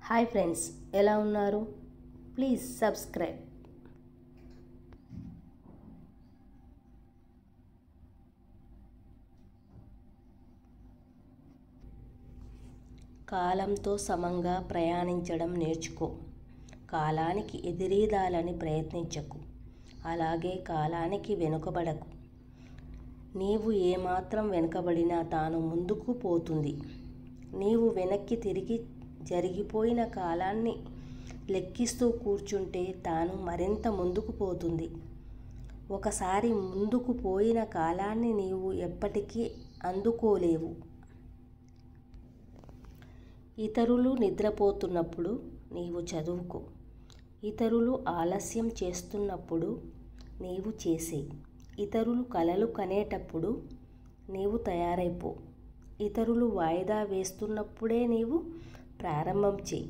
Hi friends, ఎలా ఉన్నారు? Please subscribe. కాలంతో సమంగా ప్రయాణించడం నేర్చుకో. కాలానికి ఎదురీదాలని ప్రయత్నించకు. అలాగే కాలానికి వెనుకబడకు. నీవు ఏమాత్రం వెనుకబడినా తాను ముందుకు పోతుంది. నీవు వెనక్కి తిరిగి జరిగిపోయిన కాలాన్ని లెక్కిస్తూ కూర్చుంటే తాను మరింత ముందుకు పోతుంది. ఒకసారి ముందుకు పోయిన కాలాన్ని నీవు ఎప్పటికీ అందుకోలేవు. ఇతరులు నిద్రపోతున్నప్పుడు నీవు చదువుకో. ఇతరులు ఆలస్యం చేస్తున్నప్పుడు నీవు చేసేయి. ఇతరులు కలలు కనేటప్పుడు నీవు తయారైపో. ఇతరులు వాయిదా వేస్తున్నప్పుడే నీవు ప్రారంభం చేయి.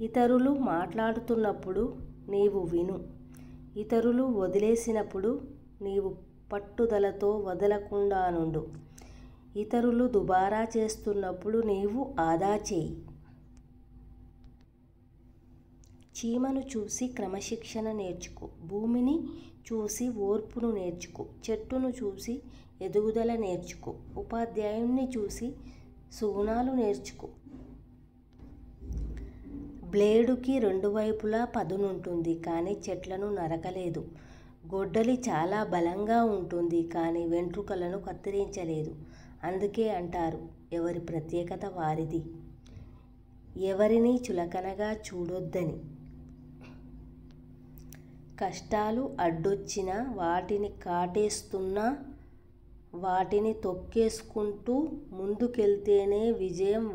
ఇతరులు మాట్లాడుతున్నప్పుడు నీవు విను. ఇతరులు వదిలేసినప్పుడు నీవు పట్టుదలతో వదలకుండా నుండు. ఇతరులు దుబారా చేస్తున్నప్పుడు నీవు ఆదా చేయి. చీమను చూసి క్రమశిక్షణ నేర్చుకో. భూమిని చూసి ఓర్పును నేర్చుకో. చెట్టును చూసి ఎదుగుదల నేర్చుకో. ఉపాధ్యాయుణ్ణి చూసి సుగుణాలు నేర్చుకో. బ్లేడుకి రెండు వైపులా పదునుంటుంది, కానీ చెట్లను నరకలేదు. గొడ్డలి చాలా బలంగా ఉంటుంది, కానీ వెంట్రుకలను కత్తిరించలేదు. అందుకే అంటారు, ఎవరి ప్రత్యేకత వారిది. ఎవరిని చులకనగా చూడొద్దని. కష్టాలు అడ్డొచ్చినా వాటిని కాటేస్తున్నా వాటిని తొక్కేసుకుంటూ ముందుకెళ్తేనే విజయం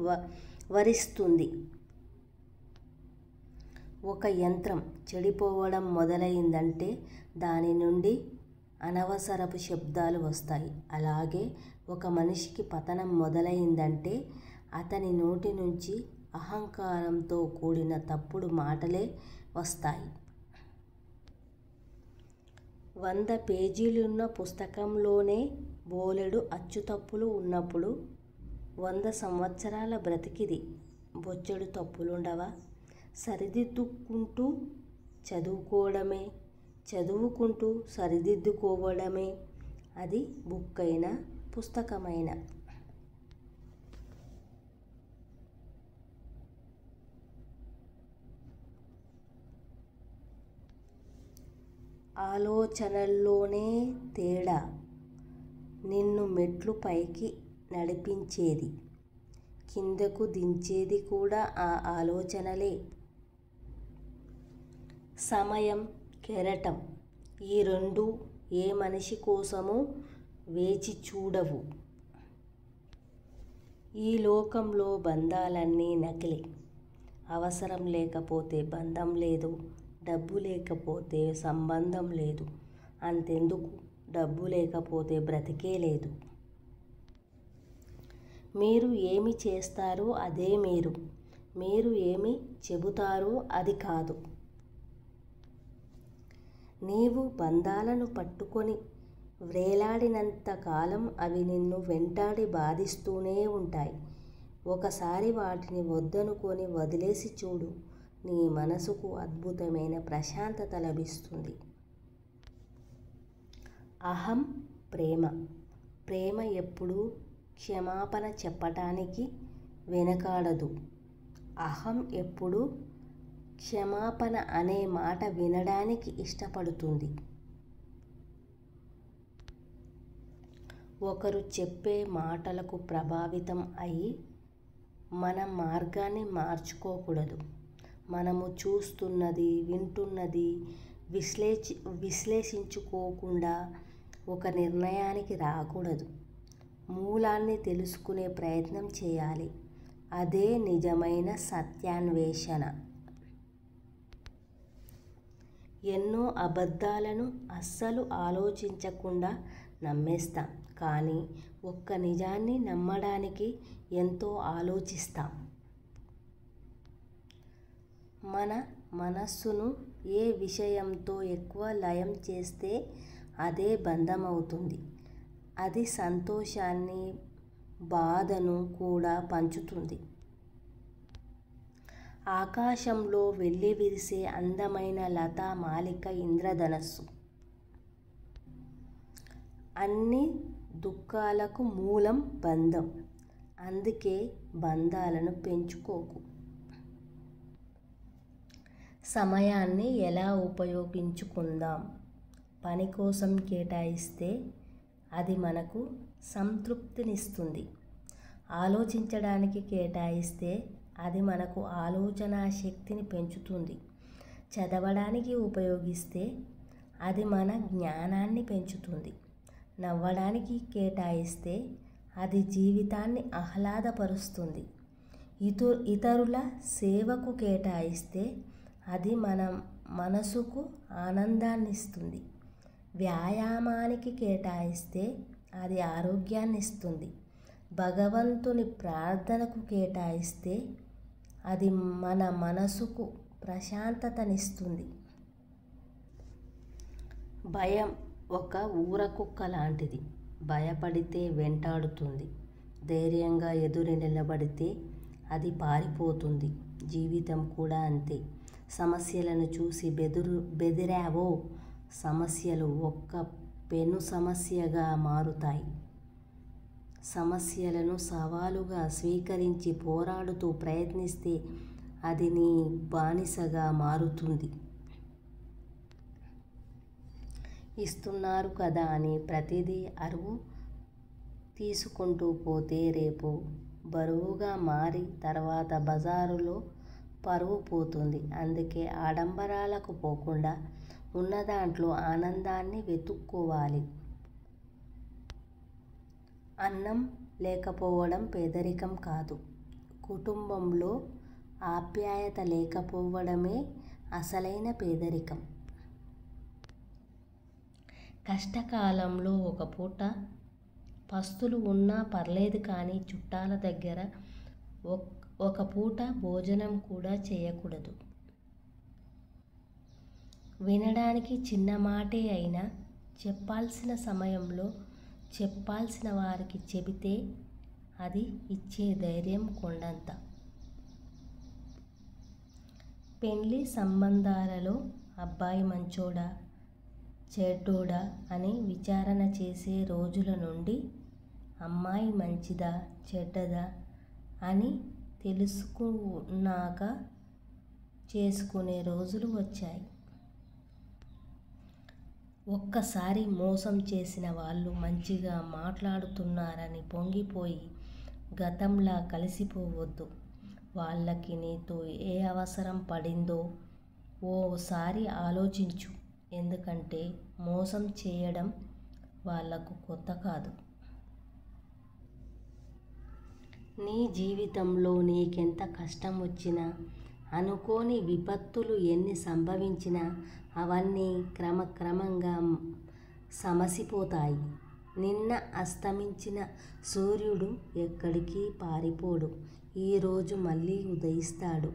వరిస్తుంది. ఒక యంత్రం చెడిపోవడం మొదలైందంటే దాని నుండి అనవసరపు శబ్దాలు వస్తాయి. అలాగే ఒక మనిషికి పతనం మొదలైందంటే అతని నోటి నుంచి అహంకారంతో కూడిన తప్పుడు మాటలే వస్తాయి. 100 పేజీలున్న పుస్తకంలోనే బోలెడు అచ్చుతప్పులు ఉన్నప్పుడు 100 సంవత్సరాల బ్రతికిది బొచ్చెడు తప్పులుండవా? సరిదిద్దుకుంటూ చదువుకోవడమే, చదువుకుంటూ సరిదిద్దుకోవడమే. అది బుక్కైనా పుస్తకమైనా. ఆలోచనల్లోనే తేడా నిన్ను మెట్లు పైకి నడిపించేది, కిందకు దించేది కూడా ఆ ఆలోచనలే. సమయం, కెరటం ఈ రెండూ ఏ మనిషి కోసమూ వేచి చూడవు. ఈ లోకంలో బంధాలన్నీ నకిలీ. అవసరం లేకపోతే బంధం లేదు, డబ్బు లేకపోతే సంబంధం లేదు. అంతెందుకు, డబ్బు లేకపోతే బ్రతికే లేదు. మీరు ఏమి చేస్తారో అదే మీరు. మీరు ఏమి చెబుతారో అది కాదు. నీవు బంధాలను పట్టుకొని వ్రేలాడినంత కాలం అవి నిన్ను వెంటాడి బాధిస్తూనే ఉంటాయి. ఒకసారి వాటిని వద్దనుకొని వదిలేసి చూడు, నీ మనసుకు అద్భుతమైన ప్రశాంతత లభిస్తుంది. అహం ప్రేమ. ప్రేమ ఎప్పుడూ క్షమాపణ చెప్పటానికి వెనకాడదు. అహం ఎప్పుడూ క్షమాపణ అనే మాట వినడానికి ఇష్టపడుతుంది. ఒకరు చెప్పే మాటలకు ప్రభావితం అయి మన మార్గాన్ని మార్చుకోకూడదు. మనము చూస్తున్నది, వింటున్నది విశ్లేషించుకోకుండా ఒక నిర్ణయానికి రాకూడదు. మూలాన్ని తెలుసుకునే ప్రయత్నం చేయాలి. అదే నిజమైన సత్యాన్వేషణ. ఎన్నో అబద్ధాలను అస్సలు ఆలోచించకుండా నమ్మేస్తాం, కానీ ఒక్క నిజాన్ని నమ్మడానికి ఎంతో ఆలోచిస్తాం. మన మనస్సును ఏ విషయంతో ఎక్కువ లయం చేస్తే అదే బంధమవుతుంది. అది సంతోషాన్ని, బాధను కూడా పంచుతుంది. ఆకాశంలో వెల్లి విరిసే అందమైన లతా మాలిక ఇంద్రధనస్సు. అన్ని దుఃఖాలకు మూలం బంధం. అందుకే బంధాలను పెంచుకోకు. సమయాన్ని ఎలా ఉపయోగించుకుందాం. పని కోసం కేటాయిస్తే అది మనకు సంతృప్తినిస్తుంది. ఆలోచించడానికి కేటాయిస్తే అది మనకు ఆలోచనా శక్తిని పెంచుతుంది. చదవడానికి ఉపయోగిస్తే అది మన జ్ఞానాన్ని పెంచుతుంది. నవ్వడానికి కేటాయిస్తే అది జీవితాన్ని ఆహ్లాదపరుస్తుంది. ఇతరుల సేవకు కేటాయిస్తే అది మన మనసుకు ఆనందాన్ని ఇస్తుంది. వ్యాయామానికి కేటాయిస్తే అది ఆరోగ్యాన్ని ఇస్తుంది. భగవంతుని ప్రార్థనకు కేటాయిస్తే అది మన మనసుకు ప్రశాంతతనిస్తుంది. భయం ఒక ఊరకుక్క లాంటిది. భయపడితే వెంటాడుతుంది. ధైర్యంగా ఎదురు నిలబడితే అది పారిపోతుంది. జీవితం కూడా అంతే. సమస్యలను చూసి బెదిరావో సమస్యలు ఒక్క పెను సమస్యగా మారుతాయి. సమస్యలను సవాలుగా స్వీకరించి పోరాడుతూ ప్రయత్నిస్తే అది నీ బానిసగా మారుతుంది. ఇస్తున్నారు కదా అని ప్రతిదీ అరువు తీసుకుంటూ పోతే రేపు బరువుగా మారి తర్వాత బజారులో పరువు పోతుంది. అందుకే ఆడంబరాలకు పోకుండా ఉన్న దాంట్లో ఆనందాన్ని వెతుక్కోవాలి. అన్నం లేకపోవడం పేదరికం కాదు. కుటుంబంలో ఆప్యాయత లేకపోవడమే అసలైన పేదరికం. కష్టకాలంలో ఒక పూట పస్తులు ఉన్నా పర్లేదు కానీ చుట్టాల దగ్గర ఒక పూట భోజనం కూడా చేయకూడదు. వినడానికి చిన్న మాటే అయినా చెప్పాల్సిన సమయంలో చెప్పాల్సిన వారికి చెబితే అది ఇచ్చే ధైర్యం కొండంత. పెళ్లి సంబంధాలలో అబ్బాయి మంచోడా చెడ్డోడా అని విచారణ చేసే రోజుల నుండి అమ్మాయి మంచిదా చెడ్డదా అని తెలుసుకున్నాక చేసుకునే రోజులు వచ్చాయి. ఒక్కసారి మోసం చేసిన వాళ్ళు మంచిగా మాట్లాడుతున్నారని పొంగిపోయి గతంలా కలిసిపోవద్దు. వాళ్ళకి నీతో ఏ అవసరం పడిందో ఓసారి ఆలోచించు. ఎందుకంటే మోసం చేయడం వాళ్లకు కొత్త కాదు. నీ జీవితంలో నీకెంత కష్టం వచ్చినా, అనుకోని విపత్తులు ఎన్ని సంభవించినా అవన్నీ క్రమక్రమంగా సమసిపోతాయి. నిన్న అస్తమించిన సూర్యుడు ఎక్కడికి పారిపోడు. ఈరోజు మళ్ళీ ఉదయిస్తాడు.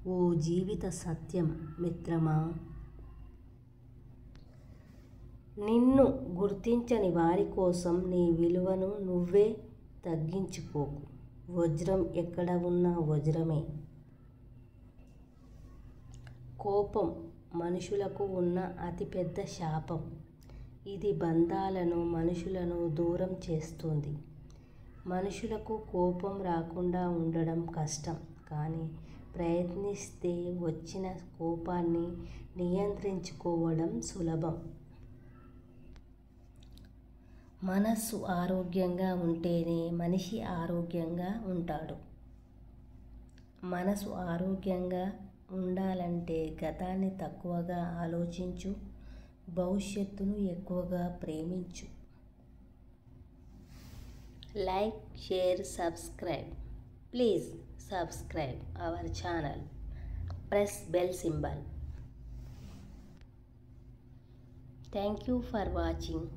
ఓ జీవిత సత్యం మిత్రమా. నిన్ను గుర్తించని వారి కోసం నీ విలువను నువ్వే తగ్గించుకోకు. వజ్రం ఎక్కడ ఉన్నా వజ్రమే. కోపం మనుషులకు ఉన్న అతిపెద్ద శాపం. ఇది బంధాలను మనుషులను దూరం చేస్తుంది. మనుషులకు కోపం రాకుండా ఉండడం కష్టం. కానీ ప్రయత్నిస్తే వచ్చిన కోపాన్ని నియంత్రించుకోవడం సులభం. మనస్సు ఆరోగ్యంగా ఉంటేనే మనిషి ఆరోగ్యంగా ఉంటాడు. మనసు ఆరోగ్యంగా ఉండాలంటే గతాన్ని తక్కువగా ఆలోచించు, భవిష్యత్తును ఎక్కువగా ప్రేమించు. Like, share, subscribe. Please subscribe our channel. Press bell symbol. Thank you for watching.